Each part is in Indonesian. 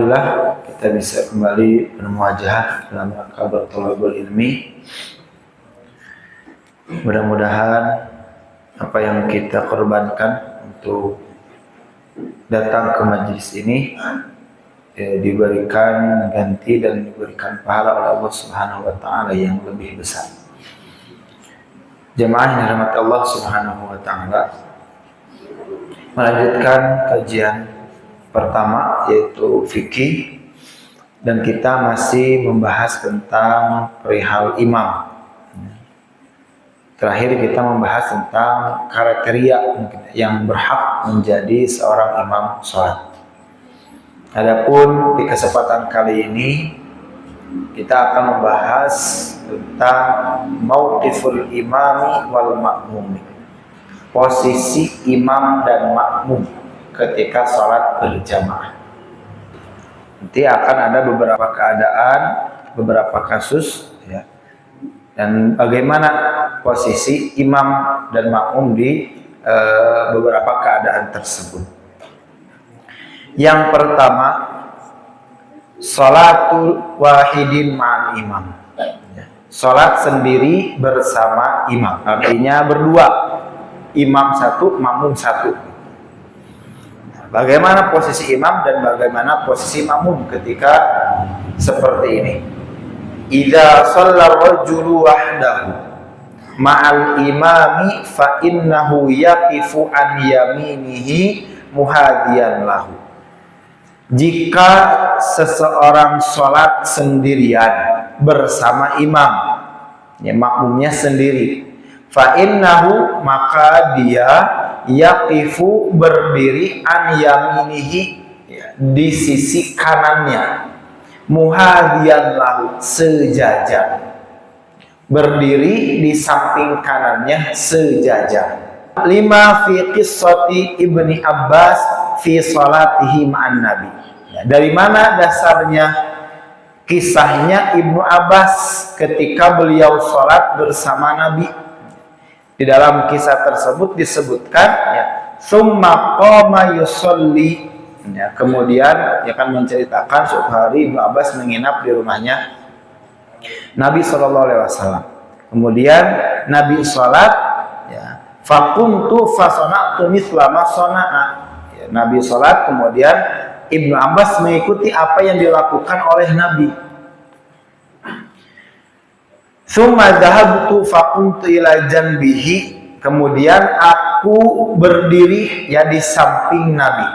Alhamdulillah kita bisa kembali bermuajah dalam rangka berthalabul ilmi. Mudah-mudahan apa yang kita korbankan untuk datang ke majelis ini diberikan ganti dan diberikan pahala oleh Allah Subhanahu wa taala yang lebih besar. Jemaah yang dirahmati Allah Subhanahu wa taala, melanjutkan kajian pertama yaitu fikih, dan kita masih membahas tentang perihal imam. Terakhir kita membahas tentang kriteria yang berhak menjadi seorang imam sholat. Adapun di kesempatan kali ini kita akan membahas tentang mauqiful imami wal ma'mum, posisi imam dan makmum ketika sholat berjamaah. Nanti akan ada beberapa keadaan, beberapa kasus, ya, dan bagaimana posisi imam dan makmum di beberapa keadaan tersebut. Yang pertama, sholatul wahidin ma'al imam, sholat sendiri bersama imam, artinya berdua, imam satu, makmum satu. Bagaimana posisi imam dan bagaimana posisi makmum ketika seperti ini? Idza shalla rajulu wahdahu ma'al imami fa innahu yaqifu an yaminihi muhadiyan lahu. Jika seseorang sholat sendirian bersama imam, ya, makmumnya sendiri, fa innahu, maka dia yaqifu berdiri an yaminihi, ya, di sisi kanannya, muhadiyan lahu, sejajar, berdiri di samping kanannya sejajar. Lima fi qissati Ibni Abbas fi salatihi ma'an nabi. Ya, dari mana dasarnya kisahnya Ibnu Abbas ketika beliau sholat bersama Nabi? Di dalam kisah tersebut disebutkan, ya, summa qama yusolli, ya, kemudian dia akan menceritakan suatu hari Ibnu Abbas menginap di rumahnya Nabi SAW. Kemudian Nabi sholat, ya, faqumtu fasona'tu mithla ma sona'a, ya, Nabi sholat, kemudian Ibnu Abbas mengikuti apa yang dilakukan oleh Nabi. Tsumma dhahabtu faqumtu ila janbihi, kemudian aku berdiri, ya, di samping Nabi.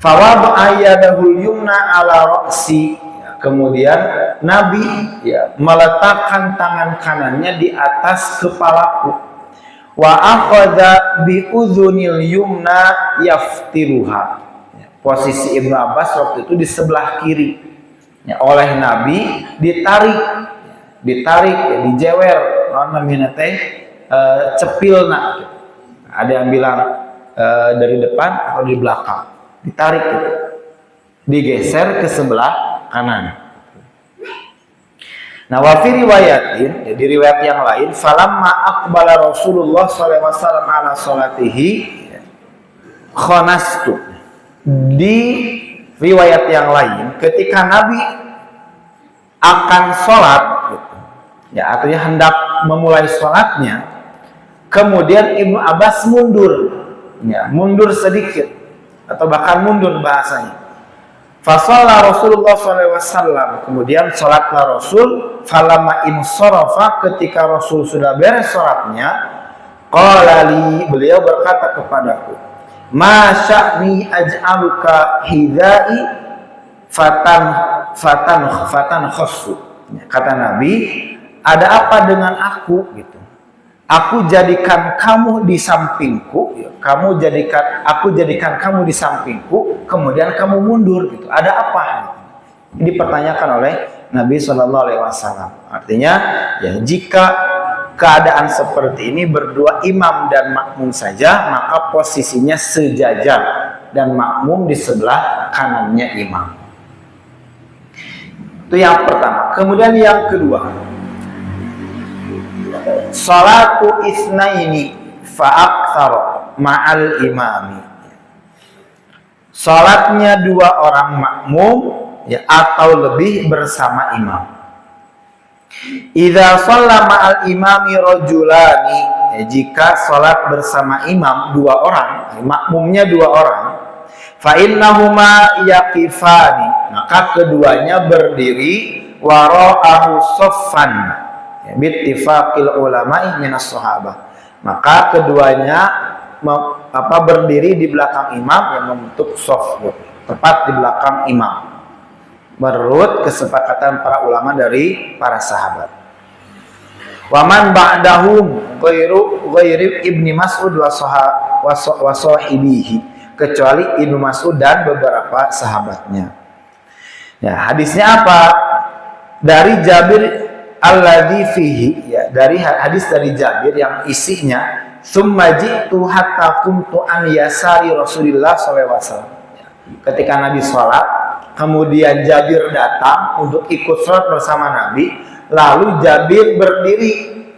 Fawada'a yadahul yumna ala ra'si, kemudian Nabi, ya, meletakkan tangan kanannya di atas kepalaku. Wa akhadha bi udhunil yumna yaftiruha. Posisi Ibnu Abbas waktu itu di sebelah kiri, ya, oleh Nabi ditarik, ya, dijewer, namanya teh cepilna. Ada yang bilang dari depan atau di belakang, ditarik gitu, digeser ke sebelah kanan. Nah, wa fi riwayatin, di riwayat yang lain, falamma aqbala Rasulullah sallallahu alaihi wasallam ala salatihi khanastu. Di riwayat yang lain, ketika Nabi akan sholat, gitu, ya, artinya hendak memulai sholatnya, kemudian Ibnu Abbas mundur, ya, mundur sedikit atau bahkan mundur bahasanya. Fasalla Rasulullah SAW, kemudian sholatlah Rasul. Falamma insarafa, ketika Rasul sudah beres sholatnya, qala li, beliau berkata kepadaku, ma sya'ni aj'aluka hidai fatan khassu. Kata Nabi, ada apa dengan aku, gitu. Aku jadikan kamu di sampingku, ya, aku jadikan kamu di sampingku, kemudian kamu mundur, gitu. Ada apa? Ini dipertanyakan oleh Nabi SAW. Artinya, ya, jika keadaan seperti ini berdua imam dan makmum saja, maka posisinya sejajar dan makmum di sebelah kanannya imam. Itu yang pertama. Kemudian yang kedua, salatu isnaini fa aktsara ma'al imami. salatnya dua orang makmum ya atau lebih bersama imam. Idza shalla ma'al imami rajulani, ya, jika salat bersama imam dua orang, makmumnya dua orang, fa innahuma yaqifani, maka keduanya berdiri wara'ahu saffan, ya, bittifaqil ulama'i minas sahabah, maka keduanya berdiri di belakang imam yang membentuk shaf, tepat di belakang imam menurut kesepakatan para ulama dari para sahabat. Waman ba'dahum ghairu Ibni Mas'ud wa sahibihi, kecuali Ibnu Mas'ud dan beberapa sahabatnya. Ya, hadisnya apa? Dari Jabir alladzi fihi, ya, dari hadis dari Jabir yang isinya summa ji'tu hatta kuntu an yasari Rasulillah sallallahu alaihi wasallam. Ketika Nabi sholat, kemudian Jabir datang untuk ikut sholat bersama Nabi, lalu Jabir berdiri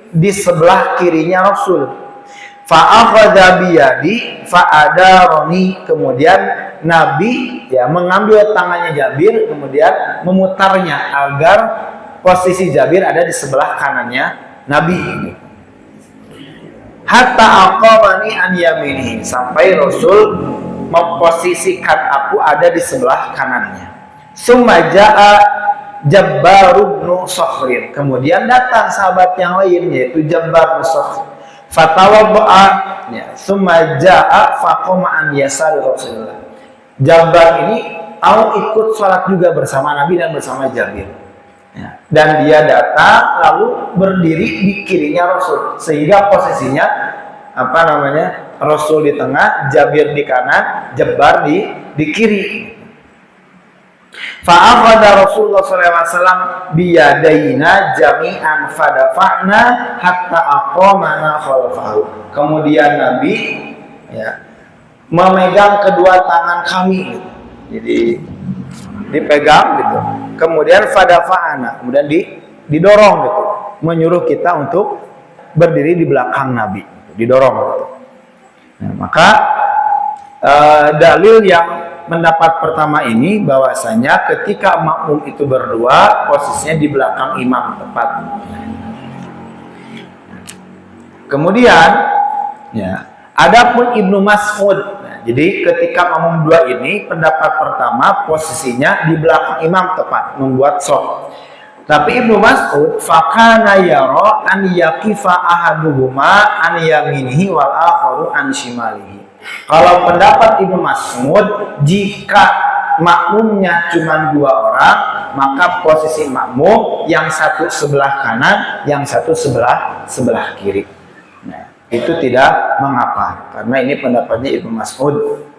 di sebelah kirinya Rasul. Fa'akhadha biyadi fa'adaroni, kemudian Nabi ya mengambil tangannya Jabir, kemudian memutarnya agar posisi Jabir ada di sebelah kanannya Nabi. Hatta aqamani an yaminihi, sampai Rasul memposisikan aku ada di sebelah kanannya. Summa jaa Jabbar bin Sakhrin, kemudian datang sahabat yang lain yaitu Jabbar bin Sakhrin. Fatawadda'a, ya, summa jaa faqama an yasari Rasulullah. Jabbar ini mau ikut sholat juga bersama Nabi dan bersama Jabir. Ya, dan dia datang lalu berdiri di kirinya Rasul, sehingga posisinya Rasul di tengah, Jabir di kanan, Jabbar di kiri. Fa'akhadha Rasulullah SAW biyadaina jami'an fadafa'na hatta aqamana khalfahu. Kemudian Nabi ya memegang kedua tangan kami, gitu. Jadi dipegang gitu. Kemudian fadafa'na, kemudian didorong gitu, menyuruh kita untuk berdiri di belakang Nabi, didorong gitu. Nah, maka dalil yang pendapat pertama ini bahwasanya ketika makmum itu berdua, posisinya di belakang imam tepat. Kemudian ya, adapun Ibnu Mas'ud, nah, jadi ketika makmum dua ini, pendapat pertama posisinya di belakang imam tepat, membuat shaf. Tapi Ibnu Mas'ud fakana yara an yaqifa ahaduhuma an yaminihi wal akharu an shimalihi. Kalau pendapat Ibnu Mas'ud, jika makmumnya cuma dua orang, maka posisi makmum yang satu sebelah kanan, yang satu sebelah kiri. Nah, itu tidak mengapa, karena ini pendapatnya Ibnu Mas'ud.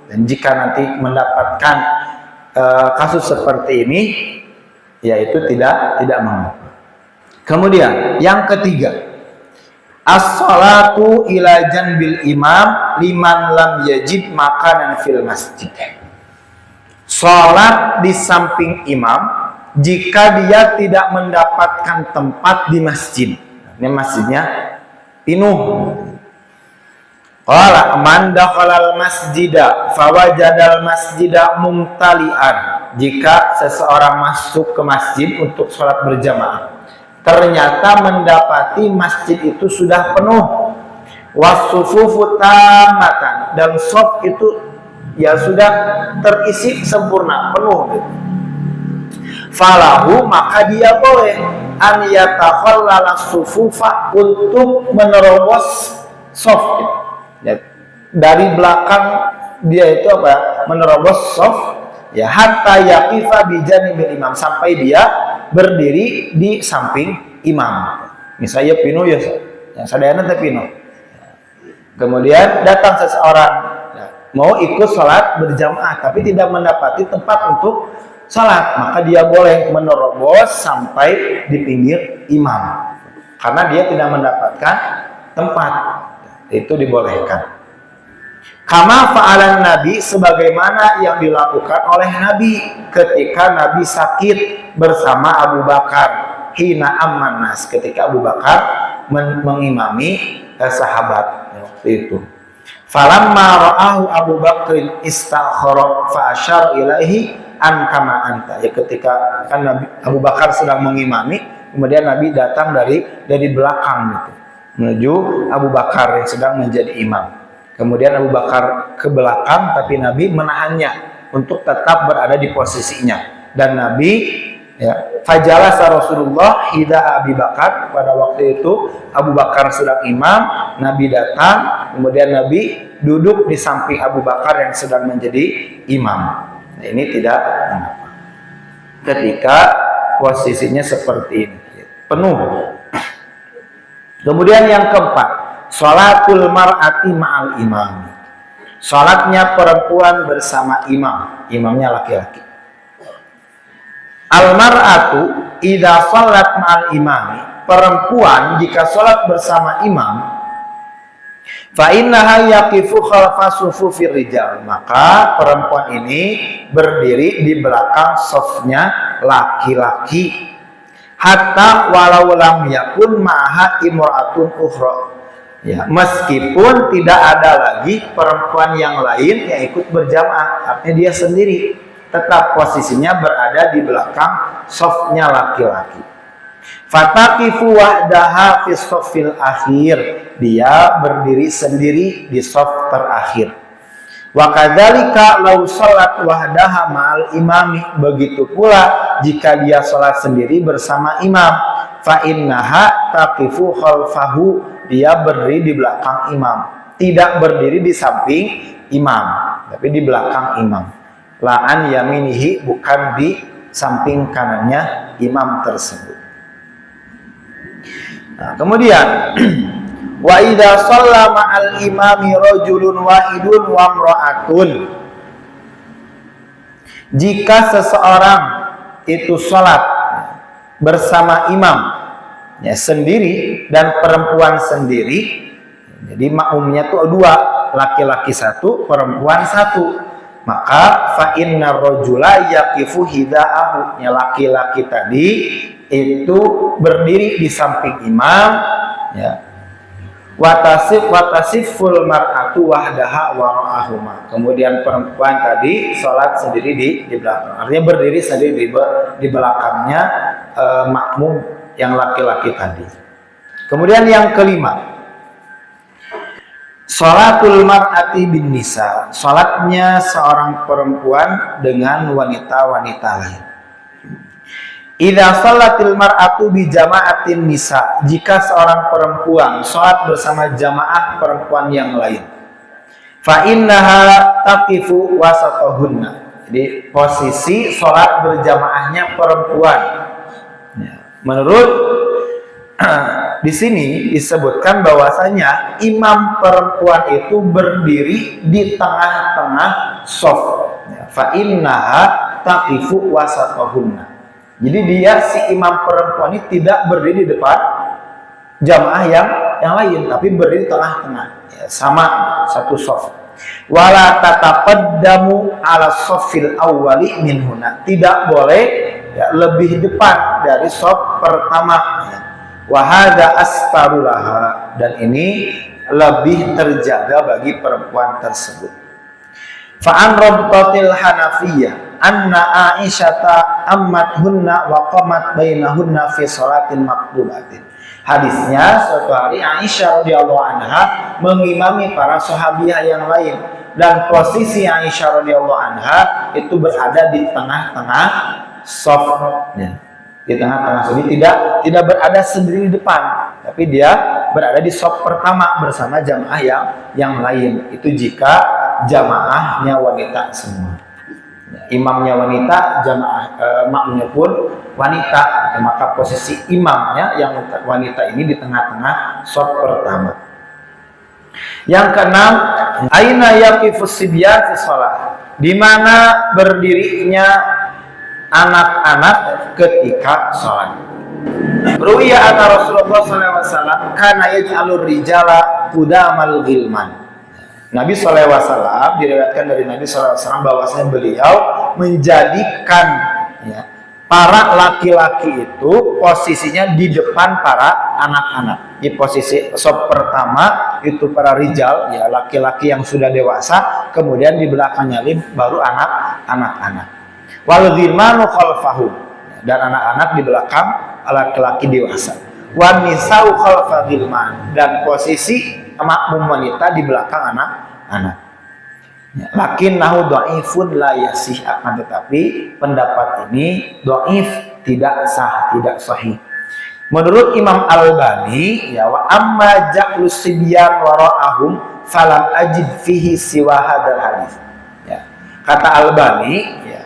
Dan jika nanti mendapatkan kasus seperti ini, ya itu tidak mengapa. Kemudian yang ketiga, as-salatu ila janbil imam liman lam yajid makanan fil masjid. Salat di samping imam jika dia tidak mendapatkan tempat di masjid. Ini masjidnya penuh. Qala man dakhalal masjida fawajadal masjida mumtali'an. Jika seseorang masuk ke masjid untuk sholat berjamaah, ternyata mendapati masjid itu sudah penuh, wasufufu tamatan, dan shaf itu ya sudah terisi sempurna, penuh gitu. Falahu, maka dia boleh an yatakhallala sufufa, untuk menerobos shaf gitu. Ya, dari belakang dia itu menerobos shaf, ya, hatta yaqifa bi janibil imam, sampai dia berdiri di samping imam. Misalnya pino ya, yang sadayana teh pino. Kemudian datang seseorang ya, mau ikut sholat berjamaah tapi tidak mendapati tempat untuk sholat, maka dia boleh menerobos sampai di pinggir imam karena dia tidak mendapatkan tempat. Itu dibolehkan. Kama fa'alan Nabi, sebagaimana yang dilakukan oleh Nabi ketika Nabi sakit bersama Abu Bakar, hina amman nas, ketika Abu Bakar mengimami sahabat waktu itu. Falamma ra'ahu Abu Bakrin istakhara fa asyara ilaihi an kama anta. Ya, ketika kan Nabi Abu Bakar sedang mengimami, kemudian Nabi datang dari belakang gitu, menuju Abu Bakar yang sedang menjadi imam. Kemudian Abu Bakar ke belakang, tapi Nabi menahannya untuk tetap berada di posisinya. Dan Nabi, ya, fajalasa Rasulullah hida Abi Bakar. Pada waktu itu Abu Bakar sedang imam, Nabi datang, kemudian Nabi duduk di samping Abu Bakar yang sedang menjadi imam. Nah, ini tidak mengapa ketika posisinya seperti ini, penuh. Kemudian yang keempat, sholatul mar'ati ma'al imam. Sholatnya perempuan bersama imam, imamnya laki-laki. Al mar'atu idza sholat ma'al imami, perempuan jika sholat bersama imam, fa innaha yaqifu khalfa sufufir rijal, maka perempuan ini berdiri di belakang safnya laki-laki. Hatta walau lam yakun ma'aha imra'atun ukhra, ya, meskipun tidak ada lagi perempuan yang lain yang ikut berjamaah, artinya dia sendiri tetap posisinya berada di belakang safnya laki-laki. Fataqifu wahdaha fi shaffil akhir, dia berdiri sendiri di shaf terakhir. Wa kadzalika law shalat wahdaha ma'al imami, begitu pula jika dia salat sendiri bersama imam, fa innaha taqifu khalfahu, dia berdiri di belakang imam, tidak berdiri di samping imam, tapi di belakang imam. La'an yaminihi, bukan di samping kanannya imam tersebut. Nah, kemudian wa idza shalla ma'al imami rajulun wahidun wa imra'atun, jika seseorang itu salat bersama imam, ya, sendiri dan perempuan sendiri, jadi makmumnya tuh dua, laki-laki satu, perempuan satu, maka fa innar rajula yaqifu hidaahu, ya, laki-laki tadi itu berdiri di samping imam, ya. Watasiful mar'atu wahdaha wara'ahuma, kemudian perempuan tadi sholat sendiri di belakang, artinya berdiri sendiri di belakangnya makmum yang laki-laki tadi. Kemudian yang kelima, sholatul mar'ati bin nisa, sholatnya seorang perempuan dengan wanita-wanita lain. Idza shalatil mar'atu bi jama'atin nisa, jika seorang perempuan salat bersama jamaah perempuan yang lain, fa innaha taqifu wasatahunna, jadi posisi salat berjamaahnya perempuan, ya, menurut di sini disebutkan bahwasanya imam perempuan itu berdiri di tengah-tengah shaf, ya, fa innaha taqifu wasatahunna. Jadi dia, si imam perempuan ini tidak berdiri di depan jamaah yang lain, tapi berdiri di tengah-tengah, ya, sama satu shaf. Wala tataqaddamu ala shaffil awwali minhuna, tidak boleh, ya, lebih depan dari shaf pertama. Wa hadza astarulaha, dan ini lebih terjaga bagi perempuan tersebut. Fa'an rabtatil hanafiyah anna Aisyata ammathunna wa qamat bainahunna fi sholatin maktubatin. Hadisnya, suatu hari Aisyah radhiyallahu anha mengimami para sahabiah yang lain, dan posisi Aisyah radhiyallahu anha itu berada di tengah-tengah shaf, ya, di tengah-tengah, jadi tidak berada sendiri di depan, tapi dia berada di shaf pertama bersama jamaah yang lain. Itu jika jamaahnya wanita semua, imamnya wanita, jamaah makmumnya pun wanita, maka posisi imamnya yang wanita ini di tengah-tengah shaf pertama. Yang keenam, aina yaqifus sibyan fi shalah, di mana berdirinya anak-anak ketika sholat. Ruwiya anna Rasulullah SAW kana yaj'alur rijala qudamal ghilman. Nabi SAW, diriwayatkan dari Nabi SAW bahwasanya beliau menjadikan, ya, para laki-laki itu posisinya di depan para anak-anak. di posisi sop pertama itu para rijal, ya laki-laki yang sudah dewasa, kemudian di belakangnya baru anak-anak. Wal ghilmanu khalfahu, dan anak-anak di belakang laki-laki dewasa. Wan nisa'u khalfa ghilman, dan posisi makmum wanita di belakang anak-anak. Ya, lakin nahu dhaifun la yasih, akan tetapi pendapat ini dhaif, tidak sah, tidak sahih. Menurut Imam Al-Albani, ya, wa amma ja'lus sibyan wara'ahum falam ajid fihi siwa hadzal hadis. Ya. Kata Albani, ya,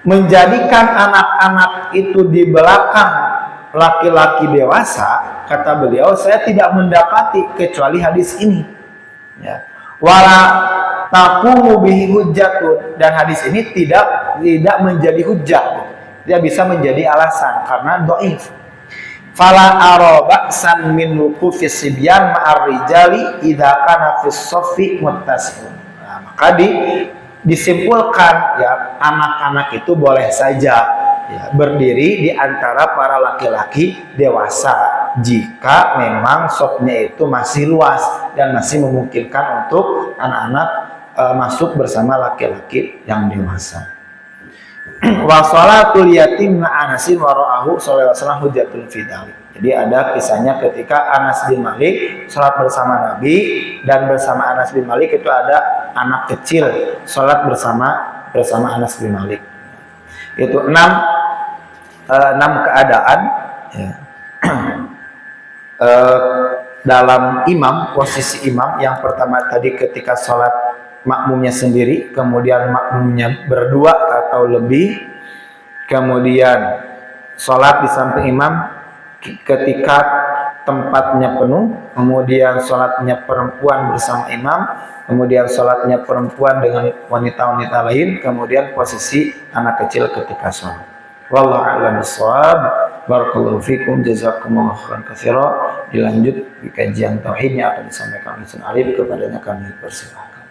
menjadikan anak-anak itu di belakang laki-laki dewasa, kata beliau, saya tidak mendapati kecuali hadis ini. Ya. Wala taqumu bihi hujjatun, dan hadis ini tidak menjadi hujjah, tidak bisa menjadi alasan karena dhaif. Fala ara ba'san min wuqufis sibyan ma'ar rijali idza kana fis saffi muttasil. Nah, maka disimpulkan, ya, anak-anak itu boleh saja, ya, berdiri di antara para laki-laki dewasa jika memang safnya itu masih luas dan masih memungkinkan untuk anak-anak masuk bersama laki-laki yang dewasa. Wa sholatul yatim ma'anasin wara'ahu sallallahu alaihi wasallam hujjatul fidali. Jadi ada kisahnya ketika Anas bin Malik sholat bersama Nabi, dan bersama Anas bin Malik itu ada anak kecil sholat bersama Anas bin Malik. Itu enam keadaan, ya. Dalam imam, posisi imam yang pertama tadi ketika sholat makmumnya sendiri, kemudian makmumnya berdua atau lebih, kemudian sholat di samping imam ketika tempatnya penuh, kemudian sholatnya perempuan bersama imam, kemudian sholatnya perempuan dengan wanita-wanita lain, kemudian posisi anak kecil ketika sholat. Wallahu a'lam bishawab. Barakallahu fikum, jazakumullahu khairan katsira. Dilanjut di kajian tauhid yang akan disampaikan oleh Ustaz Arif, kepadanya kami persilahkan.